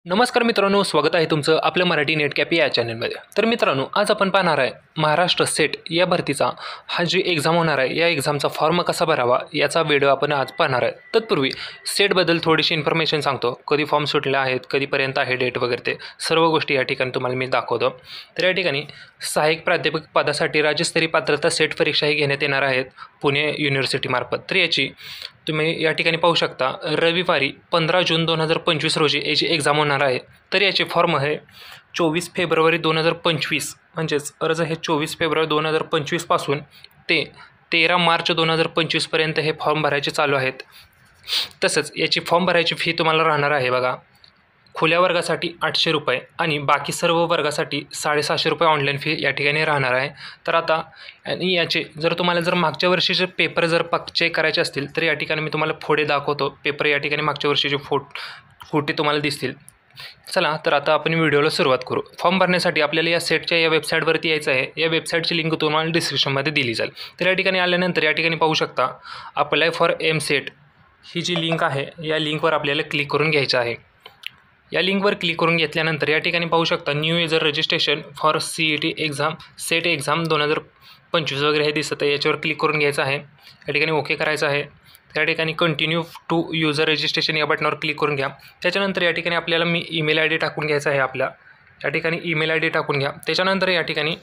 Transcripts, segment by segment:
नमस्कार मित्रांनो, स्वागत आहे तुमचं आपल्या मराठी नेट कॅप या चॅनलमध्ये। तर मित्रांनो, आज आपण पाहणार आहे महाराष्ट्र सेट या भरतीचा हा जी एक्झाम होणार आहे या एक्झामचा फॉर्म कसा भरावा याचा व्हिडिओ आपण आज पाहणार आहे। तत्पूर्वी सेटबद्दल थोडीशी इन्फॉर्मेशन सांगतो, कधी फॉर्म सुटले आहेत, कधीपर्यंत आहे डेट वगैरे ते सर्व गोष्टी या ठिकाणी तुम्हाला मी दाखवतो। तर या ठिकाणी सहाय्यक प्राध्यापक पदासाठी राज्यस्तरीय पात्रता सेट परीक्षाही घेण्यात येणार आहेत पुणे युनिव्हर्सिटीमार्फत। तर याची तुम्ही या ठिकाणी पाहू शकता, रविवारी 15 जून 2025 रोजी याची एक्झाम होणार आहे। तर याचे फॉर्म आहे 24 फेब्रुवारी 2025, म्हणजेच अर्ज हे 24 फेब्रुवारी 2025 पासून ते 13 मार्च 2025 पर्यंत हे फॉर्म भरायचे चालू आहेत। तसंच याची फॉर्म भरायची फी तुम्हाला राहणार आहे बघा, खुल्या वर्गासाठी 800 रुपये आणि बाकी सर्व वर्गासाठी 750 रुपये ऑनलाईन फी या ठिकाणी राहणार आहे। तर आता आणि याचे जर तुम्हाला मागच्या वर्षीचे पेपर चेक करायचे असतील तर या ठिकाणी मी तुम्हाला फोटो दाखवतो। पेपर या ठिकाणी मागच्या वर्षीचे फोटो तुम्हाला दिसतील। चला तर आता आपण व्हिडिओला सुरुवात करू। फॉर्म भरण्यासाठी आपल्याला या सेटच्या या वेबसाईटवरती यायचं आहे। या वेबसाईटची लिंक तुम्हाला डिस्क्रिप्शनमध्ये दिली जाईल। तर या ठिकाणी आल्यानंतर या ठिकाणी पाहू शकता, अप्लाय फॉर एमसेट ही जी लिंक आहे या लिंकवर आपल्याला क्लिक करून घ्यायचं आहे। या लिंकवर क्लिक करून घेतल्यानंतर या ठिकाणी पाहू शकता, new user registration for CET exam set exam 2025 वगैरे हे दिसतं आहे। याच्यावर क्लिक करून घ्यायचं आहे, या ठिकाणी ओके करायचं आहे। त्या ठिकाणी कंटिन्यू टू युजर रजिस्ट्रेशन या बटनावर क्लिक करून घ्या। त्याच्यानंतर या ठिकाणी आपल्याला ईमेल ID टाकून घ्यायचा आहे आपला, या ठिकाणी ईमेल ID टाकून घ्या। त्याच्यानंतर या ठिकाणी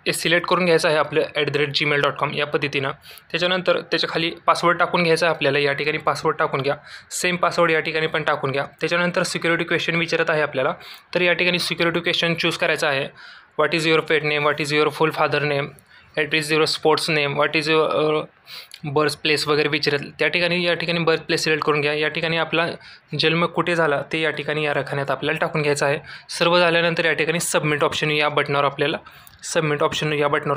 सिलेक्ट करून घ्यायचं आहे आपलं @gmail.com या पद्धतीनं। त्याच्यानंतर त्याच्या खाली पासवर्ड टाकून घ्यायचा आहे आपल्याला, या ठिकाणी पासवर्ड टाकून घ्या। सेम पासवर्ड या ठिकाणी पण टाकून घ्या। त्याच्यानंतर सिक्युरिटी क्वेश्चन विचारत आहे आपल्याला, तर या ठिकाणी सिक्युरिटी क्वेश्चन चूज करायचा आहे। What is your pet name, what is your full father name, what is your sports name, what is your birth place वगैरे विचारेल। त्या ठिकाणी या ठिकाणी बर्थ प्लेस सिलेक्ट करून घ्या। या ठिकाणी आपला जन्म कुठे झाला ते या ठिकाणी या रखान्यात आपल्याला टाकून घ्यायचं आहे। सर्व झाल्यानंतर या ठिकाणी सबमिट ऑप्शन या बटनावर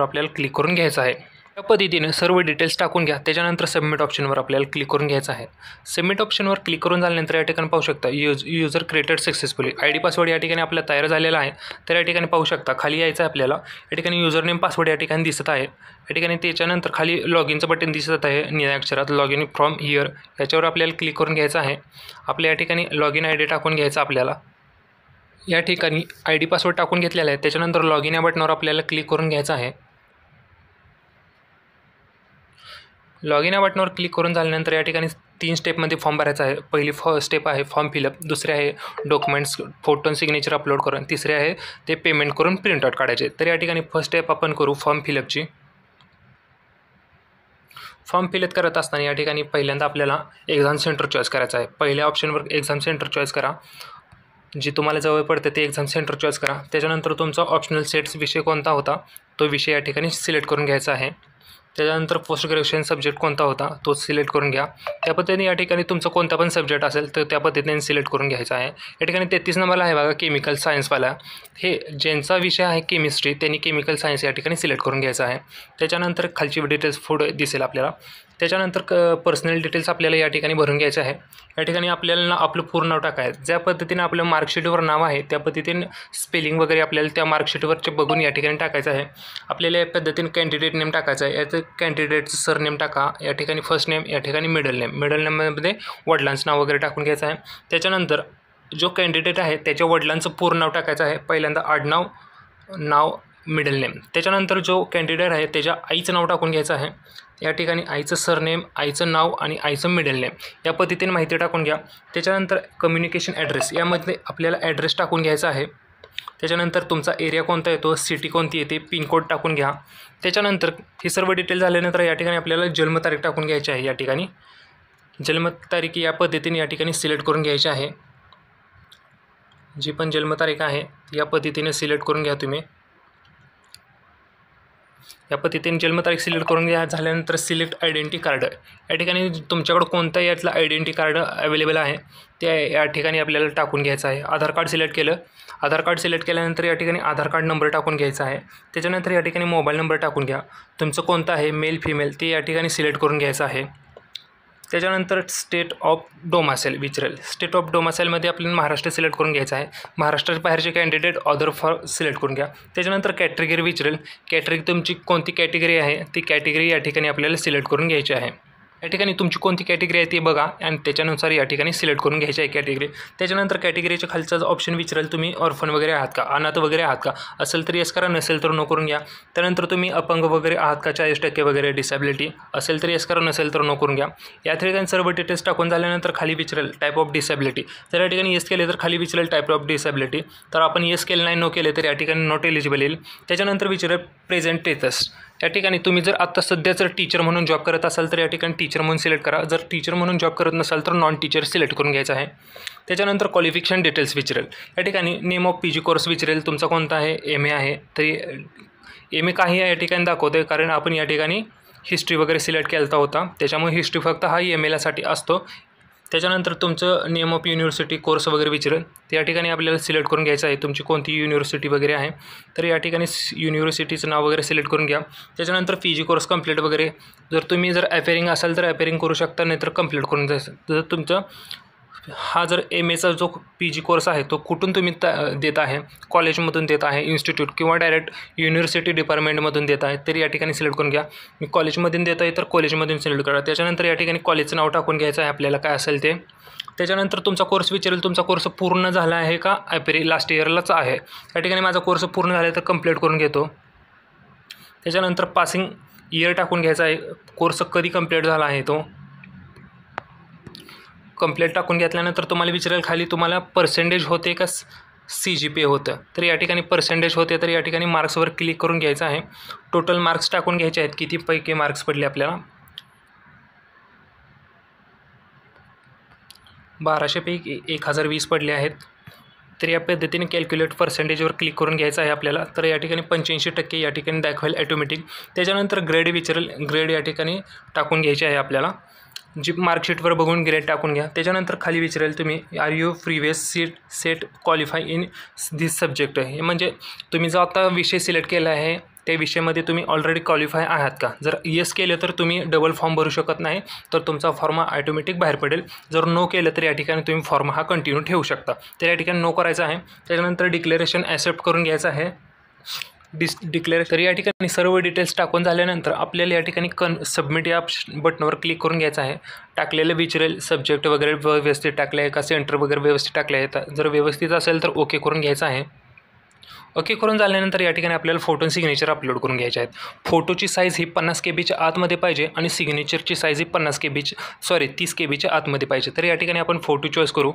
आपल्याला क्लिक करून घ्यायचं आहे। या पद्धतीने सर्व डिटेल्स टाकून घ्या। त्याच्यानंतर सबमिट ऑप्शनवर आपल्याला क्लिक करून घ्यायचं आहे। सबमिट ऑप्शनवर क्लिक करून झाल्यानंतर या ठिकाणी पाहू शकता, user created successfully ID password या ठिकाणी आपला तयार झालेला आहे। तर या ठिकाणी पाहू शकता, खाली यायचं आहे आपल्याला, या ठिकाणी युजर नेम पासवर्ड या ठिकाणी दिसत आहे। या ठिकाणी त्याच्यानंतर खाली लॉगिनचं बटन दिसत आहे निळ्या अक्षरात, लॉग इन फ्रॉम हिअर, याच्यावर आपल्याला क्लिक करून घ्यायचं आहे। आपल्या या ठिकाणी लॉगिन ID टाकून घ्यायचा आपल्याला, या ठिकाणी ID पासवर्ड टाकून घेतलेला आहे। त्याच्यानंतर लॉगिन या बटनावर आपल्याला क्लिक करून घ्यायचं आहे। लॉगिन या बटनावर क्लिक करून झाल्यानंतर या ठिकाणी 3 स्टेपमध्ये फॉर्म भरायचा आहे। पहिली स्टेप आहे फॉर्म फिलअप, दुसरी आहे डॉक्युमेंट्स फोटो सिग्नेचर अपलोड करून, तिसरी आहे ते पेमेंट करून प्रिंटआउट काढायचे। तर या ठिकाणी फर्स्ट स्टेप आपण करू फॉर्म फिलअपची। फॉर्म फिलअप करत असताना या ठिकाणी पहिल्यांदा आपल्याला एक्झाम सेंटर चॉईस करायचं आहे। पहिल्या ऑप्शनवर एक्झाम सेंटर चॉईस करा, जी तुम्हाला जवळ पडते ते एक्झाम सेंटर चॉईस करा। त्याच्यानंतर तुमचा ऑप्शनल सेट्स विषय कोणता होता तो विषय या ठिकाणी सिलेक्ट करून घ्यायचा आहे। त्याच्यानंतर पोस्ट ग्रॅज्युएशन सब्जेक्ट कोणता होता तो सिलेक्ट करून घ्या। त्या पद्धतीने या ठिकाणी तुमचा कोणता पण सब्जेक्ट असेल तर त्या पद्धतीने सिलेक्ट करून घ्यायचा आहे। या ठिकाणी 33 नंबरला आहे बघा केमिकल सायन्सवाला, हे ज्यांचा विषय आहे केमिस्ट्री त्यांनी केमिकल सायन्स या ठिकाणी सिलेक्ट करून घ्यायचा आहे। त्याच्यानंतर खालची डिटेल्स पुढे दिसेल आपल्याला। त्याच्यानंतर पर्सनल डिटेल्स आपल्याला या ठिकाणी भरून घ्यायचं आहे। या ठिकाणी आपल्याला आपलं पूर्ण नाव टाकायचं, ज्या पद्धतीने आपलं मार्कशीटवर नाव आहे त्या पद्धतीने स्पेलिंग वगैरे आपल्याला त्या मार्कशीटवरचे बघून या ठिकाणी टाकायचं आहे। आपल्याला या पद्धतीने कॅन्डिडेट नेम टाकायचं आहे। याचं कॅन्डिडेटचं सरनेम टाका, या ठिकाणी फर्स्ट नेम, या ठिकाणी मिडल नेममध्ये वडिलांचं नाव वगैरे टाकून घ्यायचं आहे। त्याच्यानंतर जो कॅन्डिडेट आहे त्याच्या वडिलांचं पूर्ण नाव टाकायचं आहे, पहिल्यांदा आडनाव, नाव, मिडल नेम। त्याच्यानंतर जो कॅन्डिडेट आहे त्याच्या आईचं नाव टाकून घ्यायचं आहे, या ठिकाणी आईचं सरनेम, आईचं नाव आणि आईचं मिडल नेम या पद्धतीने माहिती टाकून घ्या। त्याच्यानंतर कम्युनिकेशन ॲड्रेस, यामध्ये आपल्याला ॲड्रेस टाकून घ्यायचा आहे। त्याच्यानंतर तुमचा एरिया कोणता येतो, सिटी कोणती येते, पिनकोड टाकून घ्या। त्याच्यानंतर हे सर्व डिटेल झाल्यानंतर या ठिकाणी आपल्याला जन्मतारीख टाकून घ्यायची आहे। या ठिकाणी जन्मतारीख या पद्धतीने या ठिकाणी सिलेक्ट करून घ्यायची आहे। जी पण जन्मतारीख आहे या पद्धतीने सिलेक्ट करून घ्या तुम्ही। या पद्धतीने जन्मतारीख सिलेक्ट करून घ्या। झाल्यानंतर सिलेक्ट आयडेंटिटी कार्ड, या ठिकाणी तुमच्याकडं कोणतं यातलं आयडेंटिटी कार्ड अवेलेबल आहे ते या ठिकाणी आपल्याला टाकून घ्यायचं आहे। आधार कार्ड सिलेक्ट केलं, आधार कार्ड सिलेक्ट केल्यानंतर या ठिकाणी आधार कार्ड नंबर टाकून घ्यायचा आहे। त्याच्यानंतर या ठिकाणी मोबाईल नंबर टाकून घ्या, तुमचं कोणतं आहे मेल फिमेल ते या ठिकाणी सिलेक्ट करून घ्यायचं आहे। त्याच्यानंतर स्टेट ऑफ डोमासाईल विचारेल, स्टेट ऑफ डोमासाईलमध्ये आपल्याला महाराष्ट्र सिलेक्ट करून घ्यायचं आहे। महाराष्ट्राच्या बाहेरचे कॅन्डिडेट अदर फॉर सिलेक्ट करून घ्या। त्याच्यानंतर कॅटेगरी विचारेल, कॅटेगरी तुमची कोणती कॅटेगरी आहे ती कॅटेगरी या ठिकाणी आपल्याला सिलेक्ट करून घ्यायची आहे। या ठिकाणी तुमची कोणती कॅटेगरी आहे ते बघा आणि त्याच्यानुसार या ठिकाणी सिलेक्ट करून घ्यायची आहे कॅटेगरी। त्याच्यानंतर कॅटेगरीच्या खालचा जो ऑप्शन विचारेल तुम्ही ऑर्फन वगैरे आहात का, अनाथ वगैरे आहात का, असेल तर येस करा, नसेल तर नो करून घ्या। त्यानंतर तुम्ही अपंग वगैरे आहात का 40% वगैरे डिसॅबिलिटी, असेल तर येस करा, नसेल तर नो करून घ्या। या ठिकाणी सर्व डिटेल्स टाकून झाल्यानंतर खाली विचारेल टाईप ऑफ डिसॅबिलिटी, तर या ठिकाणी येस केले तर खाली विचारेल टाईप ऑफ डिसॅबिलिटी, तर आपण येस केलं नाही नो केले तर या ठिकाणी नॉट एलिजिबल येईल। त्याच्यानंतर विचारेल प्रेझेंट स्टेटस, या ठिकाणी तुम्ही जर आत्ता सध्या जर टीचर म्हणून जॉब करत असाल तर या ठिकाणी टीचर म्हणून सिलेक्ट करा, जर टीचर म्हणून जॉब करत नसाल तर नॉन टीचर सिलेक्ट करून घ्यायचं आहे। त्याच्यानंतर क्वालिफिकेशन डिटेल्स विचारेल, या ठिकाणी नेम ऑफ PG कोर्स विचारेल, तुमचा कोणता आहे, MA आहे, तरी MA काही या ठिकाणी दाखवते कारण आपण या ठिकाणी हिस्ट्री वगैरे सिलेक्ट केला होता, त्याच्यामुळे हिस्ट्री फक्त हा MAसाठी असतो। त्याच्यानंतर तुमचं नेम ऑफ युनिव्हर्सिटी कोर्स वगैरे विचारेल, तर या ठिकाणी आपल्याला सिलेक्ट करून घ्यायचं आहे तुमची कोणती युनिव्हर्सिटी वगैरे आहे, तर या ठिकाणी युनिव्हर्सिटीचं नाव वगैरे सिलेक्ट करून घ्या। त्याच्यानंतर PG कोर्स कंप्लीट वगैरे, जर तुम्ही जर ॲपेरिंग असाल तर ॲपेरिंग करू शकता, नाहीतर कंप्लीट करून जायचं। जर तुमचं हा जर MAचा जो PG कोर्स आहे तो कुठून तुम्ही देत आहे, कॉलेजमधून देत आहे, इन्स्टिट्यूट किंवा डायरेक्ट युनिव्हर्सिटी डिपार्टमेंटमधून देत आहे, तर या ठिकाणी सिलेक्ट करून घ्या। मी कॉलेजमधून देत आहे तर कॉलेजमधून सिलेक्ट करा। त्याच्यानंतर या ठिकाणी कॉलेजचं नाव टाकून घ्यायचं आहे आपल्याला काय असेल ते। त्याच्यानंतर तुमचा कोर्स विचारेल, तुमचा कोर्स पूर्ण झाला आहे का लास्ट इयरलाच आहे, या ठिकाणी माझा कोर्स पूर्ण झाला तर कंप्लीट करून घेतो। त्याच्यानंतर पासिंग इयर टाकून घ्यायचा आहे, कोर्स कधी कंप्लीट झाला आहे तो कंप्लीट टाकून घेतल्यानंतर तुम्हाला विचारेल खाली तुम्हाला पर्सेंटेज होते का CGPA होतं, तर या ठिकाणी पर्सेंटेज होते तर या ठिकाणी मार्क्सवर क्लिक करून घ्यायचं आहे। टोटल मार्क्स टाकून घ्यायचे आहेत, कितीपैकी मार्क्स पडले आपल्याला, 1200 पैकी 1020 पडले आहेत, तर या पद्धतीने कॅल्क्युलेट पर्सेंटेजवर क्लिक करून घ्यायचं आहे आपल्याला, तर या ठिकाणी 85% या ठिकाणी दाखवेल ऑटोमॅटिक। त्याच्यानंतर ग्रेड विचारेल, ग्रेड या ठिकाणी टाकून घ्यायची आहे आपल्याला, जी मार्कशीटवर बघून ग्रेड टाकून घ्या। त्याच्यानंतर खाली विचारेल तुम्ही are you previous SET qualify in this subject, हे म्हणजे तुम्ही जो आता विषय सिलेक्ट केला आहे त्या विषयामध्ये तुम्ही ऑलरेडी क्वालिफाय आहात का, जर येस केलं तर तुम्ही डबल फॉर्म भरू शकत नाही, तर तुमचा फॉर्म ऑटोमॅटिक बाहेर पडेल, जर नो केलं तर या ठिकाणी तुम्ही फॉर्म हा कंटिन्यू ठेवू शकता, तर या ठिकाणी नो करायचं आहे। त्याच्यानंतर डिक्लेरेशन ॲक्सेप्ट करून घ्यायचं आहे, डिक्लेअर, तर या ठिकाणी सर्व डिटेल्स टाकून झाल्यानंतर आपल्याला या ठिकाणी सबमिट या बटनवर क्लिक करून घ्यायचं आहे। टाकलेलं विचारेल सब्जेक्ट वगैरे व्यवस्थित टाकले आहे का, सेंटर वगैरे व्यवस्थित टाकले आहे, जर व्यवस्थित असेल तर ओके करून घ्यायचं आहे। ओके करून झाल्यानंतर या ठिकाणी आपल्याला फोटो सिग्नेचर अपलोड करून घ्यायचे आहेत। फोटोची साईज ही 50 KB आतमध्ये पाहिजे आणि सिग्नेचरची साईज ही 30 KB आतमध्ये पाहिजे, तर या ठिकाणी आपण फोटो चॉईस करू।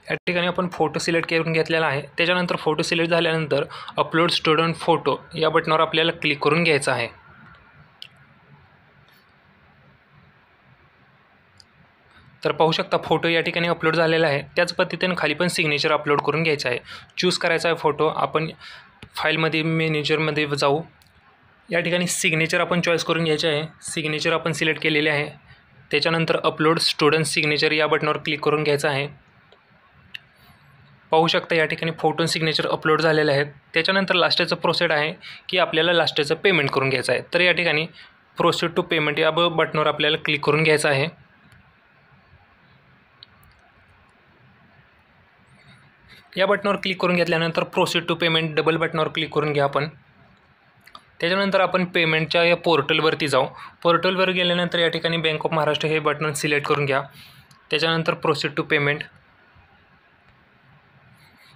या ठिकाणी आपण फोटो सिलेक्ट करून घेतलेला आहे। त्याच्यानंतर फोटो सिलेक्ट झाल्यानंतर अपलोड स्टुडंट फोटो या बटनावर आपल्याला क्लिक करून घ्यायचं आहे। तर पाहू शकता फोटो या ठिकाणी अपलोड झालेला आहे। त्याच पद्धतीने खाली पण सिग्नेचर अपलोड करून घ्यायचं आहे। चूज करायचा आहे फोटो, आपण फाईलमध्ये मॅनेजरमध्ये जाऊ, या ठिकाणी सिग्नेचर आपण चॉईस करून घ्यायचे आहे। सिग्नेचर आपण सिलेक्ट केलेले आहे। त्याच्यानंतर अपलोड स्टुडंट सिग्नेचर या बटनावर क्लिक करून घ्यायचं आहे। पाहू शकता या ठिकाणी फोटो सिग्नेचर अपलोड झालेले आहेत। त्याच्यानंतर लास्टचं प्रोसेस आहे की आपल्याला लास्टचं पेमेंट करून घ्यायचं आहे, तर या ठिकाणी प्रोसीड टू पेमेंट या बटनावर आपल्याला क्लिक करून घ्यायचं आहे। या बटनावर क्लिक करून घेतल्यानंतर प्रोसीड टू पेमेंट डबल बटनावर क्लिक करून घ्या आपण। त्याच्यानंतर आपण पेमेंटच्या या पोर्टलवरती जाऊ। पोर्टलवर गेल्यानंतर या ठिकाणी बँक ऑफ महाराष्ट्र हे बटन सिलेक्ट करून घ्या। त्याच्यानंतर प्रोसीड टू पेमेंट,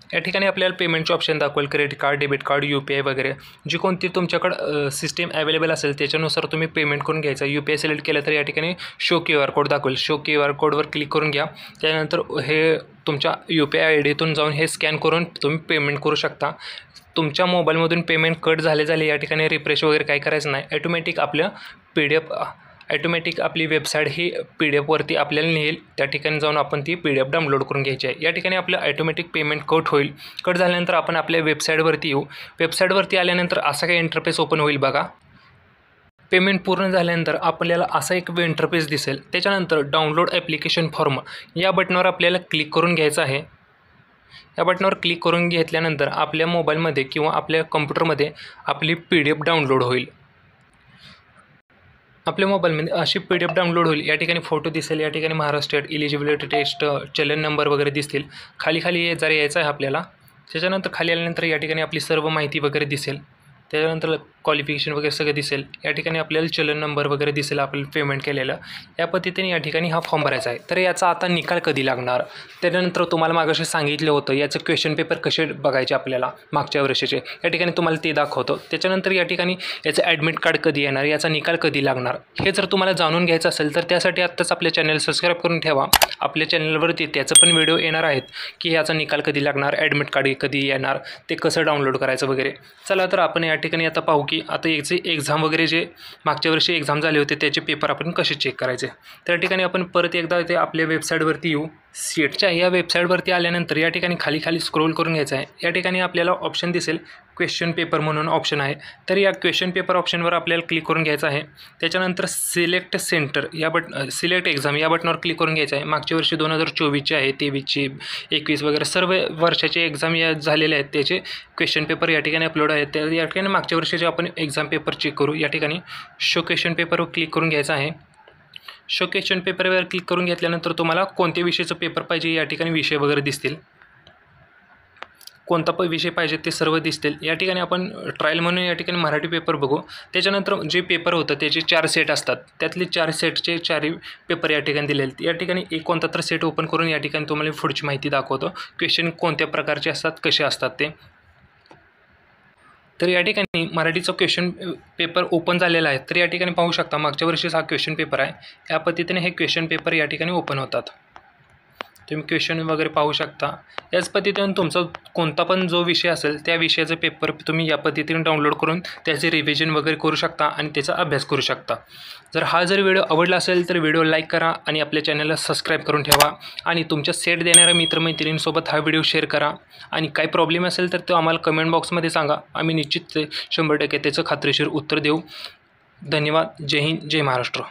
या ठिकाणी आपल्याला पेमेंटचे ऑप्शन दाखवेल, credit card, debit card, UPI वगैरे, जी कोणती तुमच्याकडं सिस्टीम अवेलेबल असेल त्याच्यानुसार तुम्ही पेमेंट करून घ्यायचं। UPI सिलेक्ट केलं तर या ठिकाणी शो QR कोड दाखवेल, शो QR कोडवर क्लिक करून घ्या। त्यानंतर हे तुमच्या UPI IDतून जाऊन हे स्कॅन करून तुम्ही पेमेंट करू शकता। तुमच्या मोबाईलमधून पेमेंट कट झाले या ठिकाणी रिफ्रेश वगैरे काय करायचं नाही, ऑटोमॅटिक आपलं PDF ऑटोमॅटिक आपली वेबसाईट ही PDF आपल्याला नेईल, त्या ठिकाणी जाऊन आपण ती PDF डाउनलोड करून घ्यायची आहे। या ठिकाणी आपलं ऑटोमॅटिक पेमेंट कट होईल। कट झाल्यानंतर आपण आपल्या वेबसाईटवरती येऊ। वेबसाईटवरती आल्यानंतर असा काही इंटरफेस ओपन होईल बघा। पेमेंट पूर्ण झाल्यानंतर आपल्याला असा एक इंटरफेस दिसेल। त्याच्यानंतर डाउनलोड ॲप्लिकेशन फॉर्म या बटनावर आपल्याला क्लिक करून घ्यायचं आहे। या बटनावर क्लिक करून घेतल्यानंतर आपल्या मोबाईलमध्ये किंवा आपल्या कम्प्युटरमध्ये आपली PDF डाउनलोड होईल। आपल्या मोबाईलमध्ये अशी PDF डाउनलोड होईल। या ठिकाणी फोटो दिसेल, या ठिकाणी महाराष्ट्र स्टेट एलिजिबिलिटी टेस्ट चलन नंबर वगैरे दिसतील। खाली जरा यायचं आहे आपल्याला। त्याच्यानंतर खाली आल्यानंतर या ठिकाणी आपली सर्व माहिती वगैरे दिसेल। त्याच्यानंतर क्वालिफिकेशन वगैरे सगळं दिसेल. या ठिकाणी आपल्याला चलन नंबर वगैरे दिसेल, आपल्याला पेमेंट केलेलं. या पद्धतीने या ठिकाणी हा फॉर्म भरायचा आहे. तर याचा आता निकाल कधी लागणार, त्यानंतर तुम्हाला मागाशी सांगितलं होतं याचं क्वेश्चन पेपर कसे बघायचे आपल्याला मागच्या वर्षीचे, या ठिकाणी तुम्हाला ते दाखवतो. त्याच्यानंतर या ठिकाणी याचं ॲडमिट कार्ड कधी येणार, याचा निकाल कधी लागणार, हे जर तुम्हाला जाणून घ्यायचं असेल तर त्यासाठी आत्ताच आपल्या चॅनल सबस्क्राईब करून ठेवा. आपल्या चॅनलवरती त्याचं पण व्हिडिओ येणार आहेत की याचा निकाल कधी लागणार, ॲडमिट कार्ड कधी येणार, ते कसं डाउनलोड करायचं वगैरे. चला तर आपण या ठिकाणी आता पाहू की आता याचे एक्झाम वगैरे जे मागच्या वर्षी एक्झाम झाले होते त्याचे पेपर आपण कसे चेक करायचे. त्या ठिकाणी आपण परत एकदा इथे आपल्या वेबसाईटवरती येऊ. सीटच्या या वेबसाईटवरती आल्यानंतर या ठिकाणी खाली स्क्रोल करून घ्यायचं आहे. या ठिकाणी आपल्याला ऑप्शन दिसेल क्वेश्चन पेपर म्हणून ऑप्शन आहे. तर या क्वेश्चन पेपर ऑप्शनवर आपल्याला क्लिक करून घ्यायचं आहे. त्याच्यानंतर सिलेक्ट सेंटर या सिलेक्ट एक्झाम या बटनावर क्लिक करून घ्यायचं आहे. मागच्या वर्षी 2024ची आहे, 23ची, 21 वगैरे सर्व वर्षाचे एक्झाम या झालेले आहेत, त्याचे क्वेश्चन पेपर या ठिकाणी अपलोड आहेत. त्या या ठिकाणी मागच्या वर्षीचे आपण एक्झाम पेपर चेक करू. या ठिकाणी शो क्वेश्चन पेपरवर क्लिक करून घ्यायचं आहे. शो क्वेश्चन पेपरवर क्लिक करून घेतल्यानंतर तुम्हाला कोणत्या विषयाचं पेपर पाहिजे या ठिकाणी विषय वगैरे दिसतील, कोणता विषय पाहिजे ते सर्व दिसतील. या ठिकाणी आपण ट्रायल म्हणून या ठिकाणी मराठी पेपर बघू. त्याच्यानंतर जे पेपर होतं त्याचे 4 सेट असतात, त्यातले 4 सेटचे 4 पेपर या ठिकाणी दिलेले. या ठिकाणी एक कोणता तर सेट ओपन करून या ठिकाणी तुम्हाला पुढची माहिती दाखवतो, क्वेश्चन कोणत्या प्रकारचे असतात, कसे असतात ते. तर या ठिकाणी मराठीचं क्वेश्चन पेपर ओपन झालेला आहे. तर या ठिकाणी पाहू शकता मागच्या वर्षीचा हा क्वेश्चन पेपर आहे. या पद्धतीने हे क्वेश्चन पेपर या ठिकाणी ओपन होतात. तुम्ही क्वेश्चन वगैरे पाहू शकता. याच पद्धतीने तुमचा कोणता पण जो विषय असेल त्या विषयाचा पेपर तुम्ही या पद्धतीने डाउनलोड करून त्याचे रिव्हिजन वगैरे करू शकता आणि त्याचा अभ्यास करू शकता. जर व्हिडिओ आवडला असेल तर व्हिडिओ लाईक करा आणि आपल्या चॅनलला सबस्क्राईब करून ठेवा आणि तुमच्या सेट देणाऱ्या मित्रमैत्रिणींसोबत हा व्हिडिओ शेअर करा. आणि काही प्रॉब्लेम असेल तर तो आम्हाला कमेंट बॉक्समध्ये सांगा. आम्ही निश्चित 100% त्याचं खात्रीशीर उत्तर देऊ. धन्यवाद. जय हिंद, जय महाराष्ट्र.